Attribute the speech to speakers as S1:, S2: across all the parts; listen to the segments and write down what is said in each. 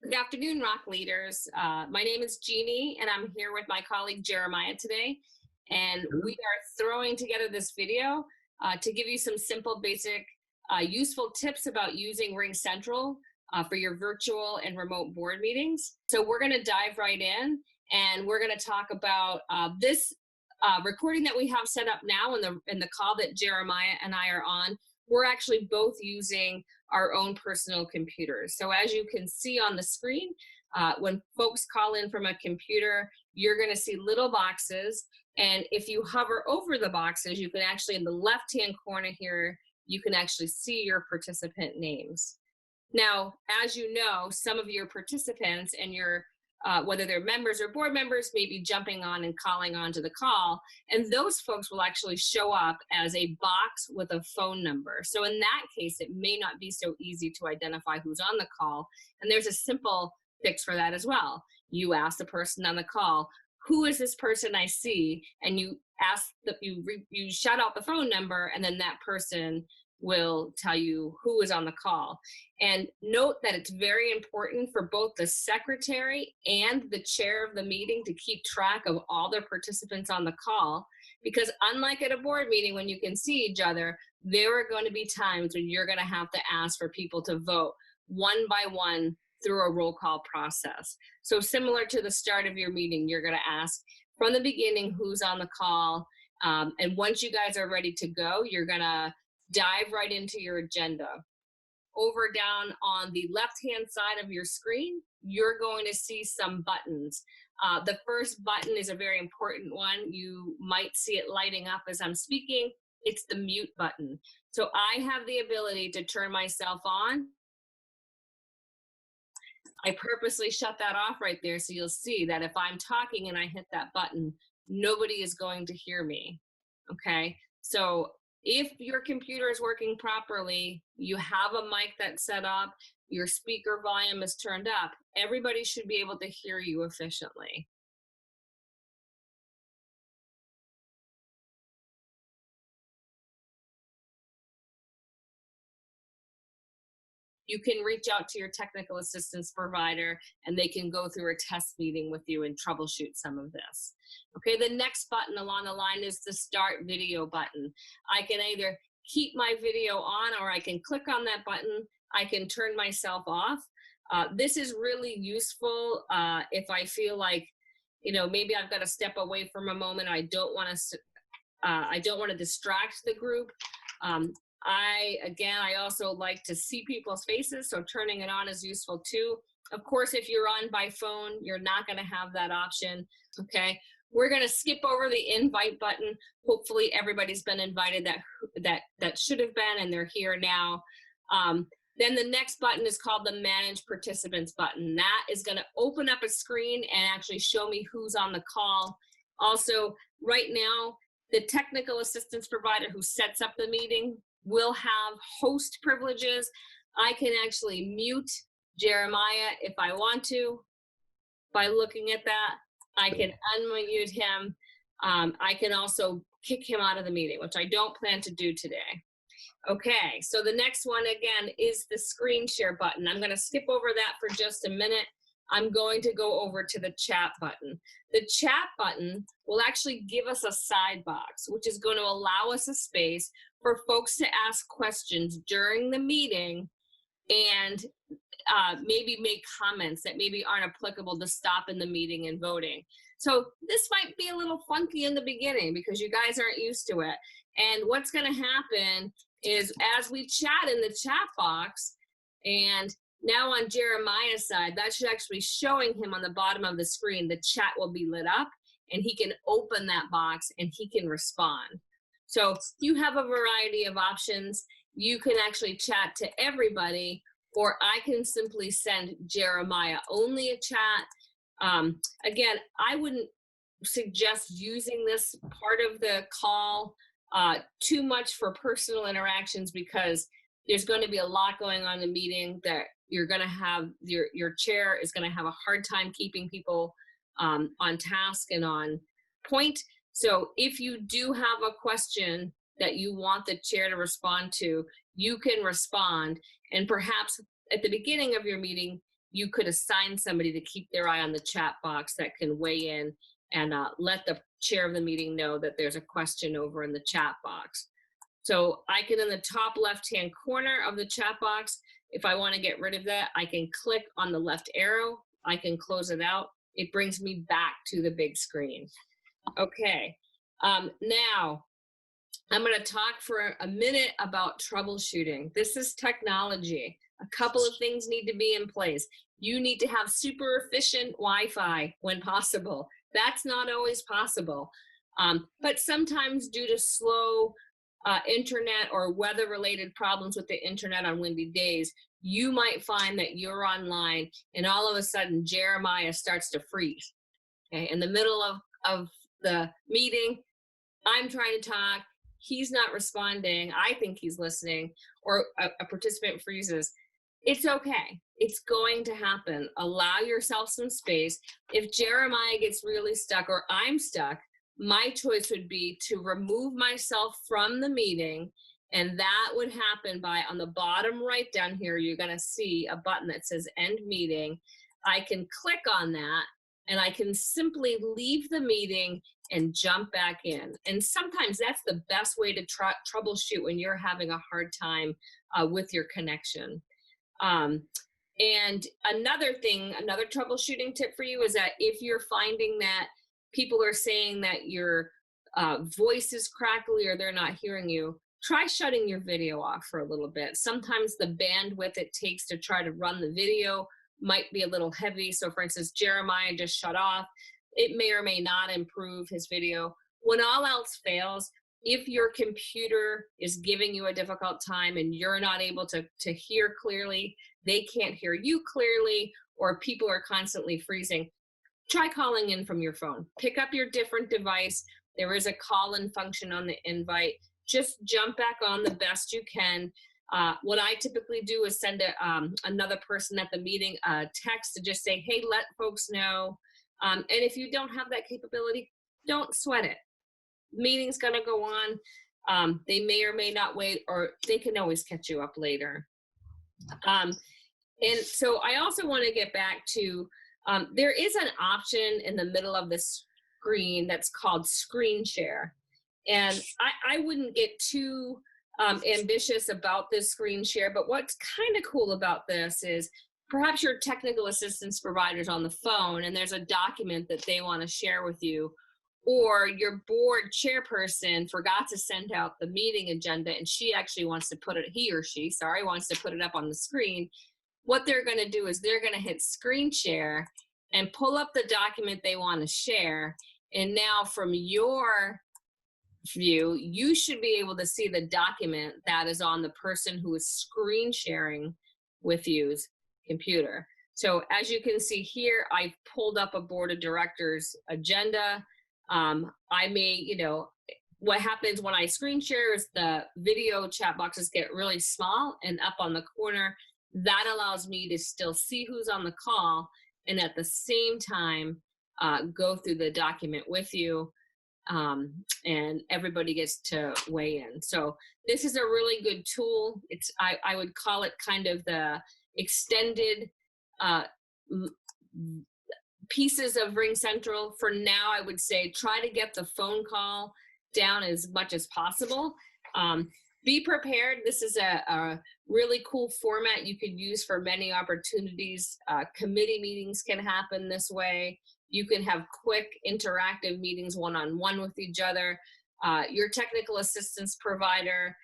S1: Good afternoon, Rock Leaders. My name is Jeannie, and I'm here with my colleague Jeremiah today. And we
S2: Mhm.
S1: are throwing together this video to give you some simple, basic, useful tips about using RingCentral for your virtual and remote board meetings. So we're going to dive right in, and we're going to talk about this recording that we have set up now in the call that Jeremiah and I are on. We're actually both using our own personal computers. So as you can see on the screen, when folks call in from a computer, you're going to see little boxes. And if you hover over the boxes, you can actually, in the left-hand corner here, you can actually see your participant names. Now, as you know, some of your participants and your whether they're members or board members may be jumping on and calling onto the call, and those folks will actually show up as a box with a phone number. So in that case, it may not be so easy to identify who's on the call, and there's a simple fix for that as well. You ask the person on the call, who is this person I see, and you ask that you shout out the phone number, and then that person will tell you who is on the call. And note that it's very important for both the secretary and the chair of the meeting to keep track of all the participants on the call, because unlike at a board meeting when you can see each other, there are going to be times when you're going to have to ask for people to vote one by one through a roll call process. So similar to the start of your meeting, you're going to ask from the beginning who's on the call. And once you guys are ready to go, you're going to dive right into your agenda. Over down on the left-hand side of your screen, you're going to see some buttons. The first button is a very important one. You might see it lighting up as I'm speaking. It's the mute button. So I have the ability to turn myself on. I purposely shut that off right there so you'll see that if I'm talking and I hit that button, nobody is going to hear me. Okay, so if your computer is working properly, you have a mic that's set up, your speaker volume is turned up, everybody should be able to hear you efficiently. You can reach out to your technical assistance provider and they can go through a test meeting with you and troubleshoot some of this. Okay, the next button along the line is the start video button. I can either keep my video on or I can click on that button. I can turn myself off. This is really useful if I feel like, maybe I've got to step away from a moment. I don't want to distract the group. Um, I also like to see people's faces, so turning it on is useful too. Of course, if you're on by phone, you're not going to have that option. Okay, we're going to skip over the invite button. Hopefully, everybody's been invited that should have been, and they're here now. Then the next button is called the Manage Participants button. That is going to open up a screen and actually show me who's on the call. Also, right now, the technical assistance provider who sets up the meeting will have host privileges. I can actually mute Jeremiah if I want to by looking at that. I can unmute him. I can also kick him out of the meeting, which I don't plan to do today. Okay, so the next one again is the screen share button. I'm going to skip over that for just a minute. I'm going to go over to the chat button. The chat button will actually give us a side box, which is going to allow us a space for folks to ask questions during the meeting and maybe make comments that maybe aren't applicable to stop in the meeting and voting. So this might be a little funky in the beginning because you guys aren't used to it. And what's going to happen is as we chat in the chat box, and now on Jeremiah's side, that should actually be showing him on the bottom of the screen, the chat will be lit up and he can open that box and he can respond. So you have a variety of options. You can actually chat to everybody, or I can simply send Jeremiah only a chat. Again, I wouldn't suggest using this part of the call too much for personal interactions because there's going to be a lot going on in the meeting that you're going to have, your chair is going to have a hard time keeping people on task and on point. So if you do have a question that you want the chair to respond to, you can respond. And perhaps at the beginning of your meeting, you could assign somebody to keep their eye on the chat box that can weigh in and let the chair of the meeting know that there's a question over in the chat box. So I can, in the top left-hand corner of the chat box, if I want to get rid of that, I can click on the left arrow. I can close it out. It brings me back to the big screen. Okay, now I'm going to talk for a minute about troubleshooting. This is technology. A couple of things need to be in place. You need to have super efficient Wi-Fi when possible. That's not always possible. But sometimes due to slow internet or weather-related problems with the internet on windy days, you might find that you're online and all of a sudden Jeremiah starts to freeze. Okay, in the middle of the meeting, I'm trying to talk, he's not responding, I think he's listening, or a participant freezes. It's okay. It's going to happen. Allow yourself some space. If Jeremiah gets really stuck or I'm stuck, my choice would be to remove myself from the meeting, and that would happen by, on the bottom right down here, you're going to see a button that says End Meeting. I can click on that, and I can simply leave the meeting and jump back in. And sometimes that's the best way to troubleshoot when you're having a hard time with your connection. And another thing, another troubleshooting tip for you is that if you're finding that people are saying that your voice is crackly or they're not hearing you, try shutting your video off for a little bit. Sometimes the bandwidth it takes to try to run the video might be a little heavy. So for instance, Jeremiah just shut off. It may or may not improve his video. When all else fails, if your computer is giving you a difficult time and you're not able to hear clearly, they can't hear you clearly, or people are constantly freezing, try calling in from your phone. Pick up your different device. There is a call-in function on the invite. Just jump back on the best you can. What I typically do is send another person at the meeting a text to just say, hey, let folks know. And if you don't have that capability, don't sweat it. Meeting's gonna go on. They may or may not wait, or they can always catch you up later. And so I also want to get back to, there is an option in the middle of the screen that's called screen share. And I wouldn't get too ambitious about this screen share, but what's kind of cool about this is perhaps your technical assistance provider's on the phone and there's a document that they want to share with you, or your board chairperson forgot to send out the meeting agenda and she actually wants to put it, he or she, sorry, wants to put it up on the screen. What they're going to do is they're going to hit screen share and pull up the document they want to share. And now from your view, you should be able to see the document that is on the person who is screen sharing with you's computer. So as you can see here, I've pulled up a board of directors agenda. I may, what happens when I screen share is the video chat boxes get really small and up on the corner. That allows me to still see who's on the call and at the same time go through the document with you, and everybody gets to weigh in. So this is a really good tool. It's I would call it kind of the extended pieces of RingCentral. For now, I would say try to get the phone call down as much as possible. Be prepared. This is a really cool format you could use for many opportunities. Committee meetings can happen this way. You can have quick interactive meetings one-on-one with each other. Your technical assistance provider,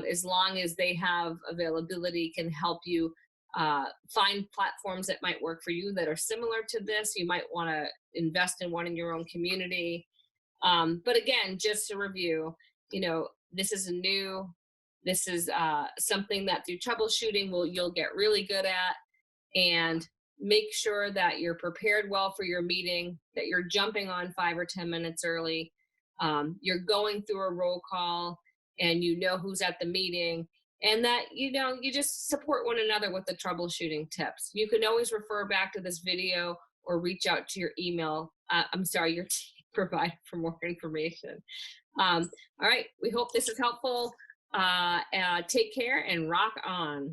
S1: as long as they have availability, can help you find platforms that might work for you that are similar to this. You might want to invest in one in your own community. But again, just to review, this is new. This is something that through troubleshooting you'll get really good at, and make sure that you're prepared well for your meeting, that you're jumping on 5 or 10 minutes early. You're going through a roll call and you know who's at the meeting, and that, you just support one another with the troubleshooting tips. You can always refer back to this video or reach out to your your team provider for more information. All right, we hope this is helpful. Take care and rock on.